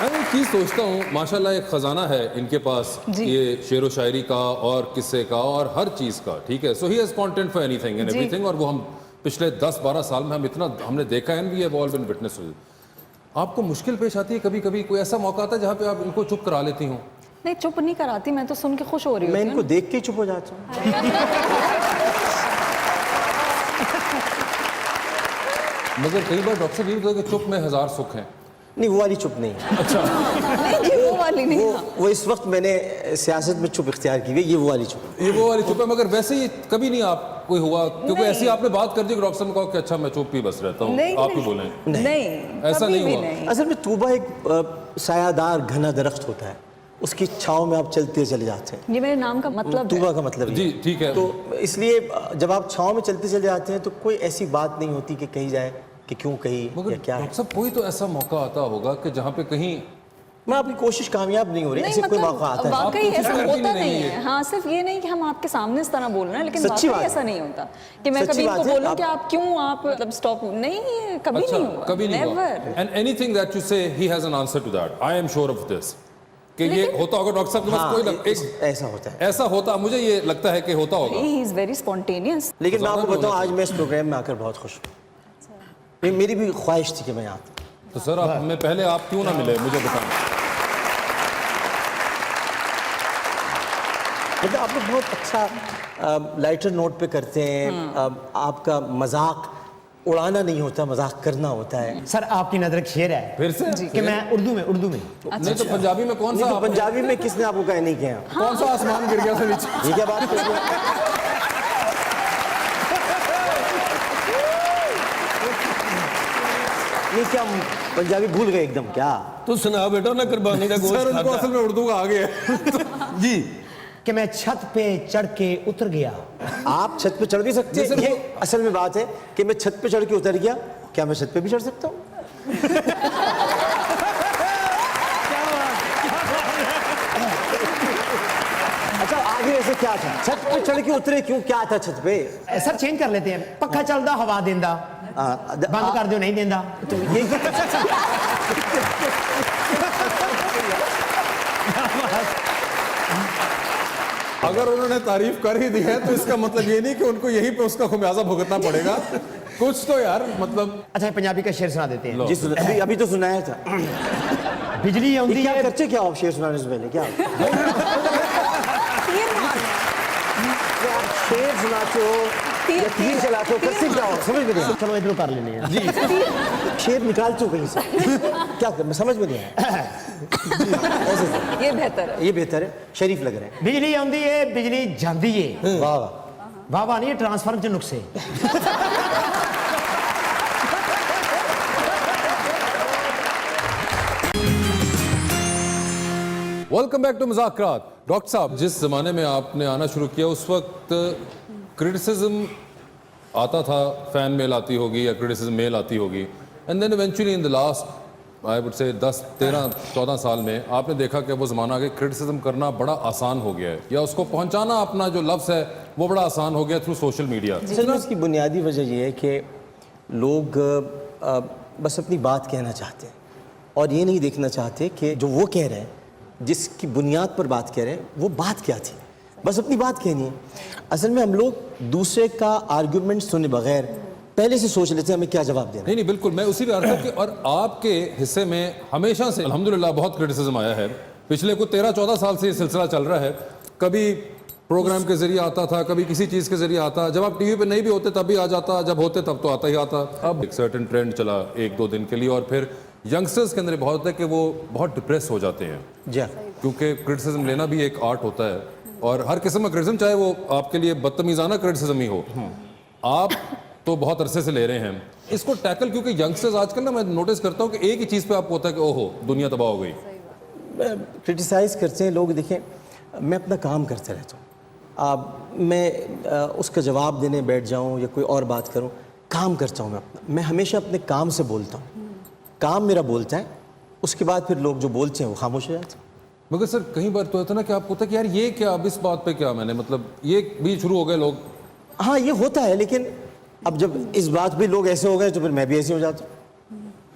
میں ایک چیز سوچتا ہوں ماشاءاللہ ایک خزانہ ہے ان کے پاس یہ شعر و شاعری کا اور قصے کا اور ہر چیز کا, ٹھیک ہے. So he has content for anything and everything, اور وہ ہم پچھلے 10-12 سال میں ہم نے دیکھا ہے, we have all been witnesses. آپ کو مشکل پیش آتی ہے کبھی کبھی, کوئی ایسا موقع آتا ہے جہاں پہ آپ ان کو چپ کرا لیتی ہوں؟ نہیں چپ نہیں کراتی, میں تو سن کے خوش ہو رہی ہوں. میں ان کو دیکھ کے چپ ہو جاتا ہوں. مگر کئی بار ڈاکٹر صاحب یہ ہوتا ہے کہ چپ میں ہزار سکھ ہیں. نہیں وہ والی چپ نہیں ہے. اچھا وہ والی نہیں. وہ اس وقت میں نے سیاست میں چپ اختیار کی ہوئی, یہ وہ والی چپ. یہ وہ والی چپ ہے. مگر ویسے یہ کبھی نہیں آپ کوئی ہوا کیونکہ ایسی آپ نے بات کر دی کہ ڈاکٹر صاحب نے کہا کہ اچھا میں چپ ہی بس رہتا ہوں, آپ ہی بولیں. نہیں ایسا نہیں ہوا. اصل میں طوبہ ایک سایہ دار گھنا درخت ہوتا ہے, اس کی چھاؤں میں آپ چلتے چلے جاتے ہیں. یہ میرے نام کا مطلب طوبہ کا مطلب جی ٹھیک ہے. تو اس لیے جب آپ چھاؤں میں چلتے چلے جاتے ہیں تو کوئی ایسی بات نہیں ہوتی کہ کہی جائے کہ کیوں کہی یا کیا ہے. ڈاکٹر صاحب کوئی تو ایسا موقع آتا ہوگا کہ جہاں پہ کہیں میں آپ کی کوشش کامیاب نہیں ہو رہی, ایسے کوئی موقع آتا ہے. واقعی ایسا ہوتا نہیں ہے. ہاں صرف یہ نہیں کہ ہم آپ کے سامنے اس طرح بول رہے ہیں, لیکن واقعی ایسا نہیں ہوتا کہ میں کبھی ان کو بولوں کہ آپ کیوں آپ مطلب سٹاپ. نہیں یہ کبھی نہیں ہوا, کبھی نہیں ہوا. And anything that you say he has an answer to that. I am sure of this کہ یہ ہوتا ہوگا ڈاکٹر صاحب کے پاس کوئی ایسا ہوتا ہے. ایسا ہوتا مجھے یہ لگتا ہے کہ ہوتا ہوگا. ہی از ویری اسپونٹینیس. لیکن میں آپ کو بتاؤں آج میں اس پروگرام میں آ کر بہت خوش ہوں. میری بھی خواہش تھی کہ میں آتا. تو سر آپ میں پہلے آپ کیوں نہ ملے مجھے بتائیں. مطلب آپ لوگ بہت اچھا لائٹر نوٹ پہ کرتے ہیں. آپ کا مذاق اڑانا نہیں ہوتا, مذاق کرنا ہوتا ہے. سر آپ کی نظر ایک شعر ہے پھر سے کہ میں اردو میں نہیں تو پنجابی میں کون سا, پنجابی میں کس نے آپ کو کہا نہیں کیا, کون سا آسمان گر گیا تھا نیچے, یہ کیا بات کر رہے ہیں؟ یہ کیا پنجابی بھول گئے ایک دم کیا؟ تو سنا بیٹا نہ قربانی کا گوشت سر ان کو اصل میں اردو کا آگے ہے. جی کہ میں چھت پہ چڑھ کے اتر گیا. آپ چھت پہ چڑھ بھی سکتے ہیں. یہ اصل میں بات ہے کہ میں چھت پہ چڑھ کے اتر گیا, کیا میں چھت پہ بھی چڑھ سکتا ہوں؟ اچھا آگے ایسے کیا تھا, چھت پہ چڑھ کے اترے کیوں, کیا تھا چھت پہ؟ سر چینج کر لیتے ہیں. پکھا چلدا ہوا دیندا, بند کر دیو نہیں دیندا. تو یہ اگر انہوں نے تعریف کر ہی دی ہے تو اس کا مطلب یہ نہیں کہ ان کو یہیں پہ اس کا خمیازہ بھگتنا پڑے گا. کچھ تو یار مطلب. اچھا پنجابی کا شعر سنا دیتے ہیں. جی ابھی تو سنایا تھا. بجلی آندی کیا ہے. کرتے کیا آپ شعر سنانے سے پہلے, کیا شعر سناتے ہو یا تیر چلاتے ہو, کرتے کیا ہو سمجھ میں نہیں. چلو ادھر کر لینے ہیں. جی شعر نکالتے ہو کہیں سے, کیا میں سمجھ میں نہیں آیا. یہ بہتر ہے, یہ بہتر ہے, شریف لگ رہے ہیں. بجلی آندی ہے بجلی جاندی ہے. واہ واہ واہ واہ نہیں, ٹرانسفارم کے نقصے. ویلکم بیک ٹو مذاکرات. ڈاکٹر صاحب جس زمانے میں آپ نے آنا شروع کیا اس وقت کرٹیسزم آتا تھا, فین میل آتی ہوگی یا کرٹیسزم میل آتی ہوگی, and then eventually in the last I would say 10-13-14 سال میں آپ نے دیکھا کہ وہ زمانہ کہ کرٹیسزم کرنا بڑا آسان ہو گیا ہے, یا اس کو پہنچانا اپنا جو لفظ ہے وہ بڑا آسان ہو گیا تھرو سوشل میڈیا. اس کی بنیادی وجہ یہ ہے کہ لوگ بس اپنی بات کہنا چاہتے ہیں اور یہ نہیں دیکھنا چاہتے کہ جو وہ کہہ رہے ہیں, جس کی بنیاد پر بات کہہ رہے ہیں وہ بات کیا تھی, بس اپنی بات کہنی ہے. اصل میں ہم لوگ دوسرے کا آرگیومنٹ سنے بغیر پہلے سے سوچ لیتے ہیں ہمیں کیا جواب دینا. نہیں بالکل, میں اسی پہ عرض کہ اور آپ کے حصے میں ہمیشہ سے الحمدللہ بہت کرٹیسزم آیا ہے. پچھلے کو 13-14 سال سے یہ سلسلہ چل رہا ہے. کبھی پروگرام کے ذریعے آتا تھا, کبھی کسی چیز کے ذریعے آتا, جب آپ ٹی وی پہ نہیں بھی ہوتے تب بھی آ جاتا, جب ہوتے تب تو آتا ہی آتا. اب ایک سرٹن ٹرینڈ چلا 1-2 دن کے لیے, اور پھر ینگسٹرز کے اندر بہت ہے کہ وہ بہت ڈپریس ہو جاتے ہیں. جی کیونکہ کرٹیسزم لینا بھی ایک آرٹ ہوتا ہے, اور ہر قسم کا کرٹیسزم, چاہے وہ آپ کے لیے بدتمیزانہ کرٹیسزم ہی ہو, آپ تو بہت عرصے سے لے رہے ہیں اس کو ٹیکل. کیونکہ ینگسٹرز آج کل نا میں نوٹس کرتا ہوں کہ ایک ہی چیز پہ آپ کو ہوتا ہے کہ اوہو دنیا تباہ ہو گئی. کرٹیسائز کرتے ہیں لوگ. دیکھیں میں اپنا کام کرتے رہتا ہوں, میں اس کا جواب دینے بیٹھ جاؤں یا کوئی اور بات کروں, کام کرتا ہوں میں اپنا. میں ہمیشہ اپنے کام سے بولتا ہوں, کام میرا بولتا ہے, اس کے بعد پھر لوگ جو بولتے ہیں وہ خاموش ہو جاتے ہیں. مگر سر کئی بار تو ہوتا ہے نا کہ آپ کو ہوتا ہے کہ یار یہ کیا, اب اس بات پہ کیا میں نے مطلب یہ بھی شروع ہو گئے لوگ. ہاں یہ ہوتا ہے, لیکن اب جب اس بات پہ لوگ ایسے ہو گئے تو پھر میں بھی ایسے ہو جاتا ہوں.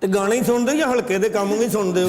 ਤੇ ਗਾਣੇ ਹੀ ਸੁਣਦੇ ਜਾਂ ਹਲਕੇ ਦੇ ਕੰਮ ਵੀ ਸੁਣਦੇ ਹੋ?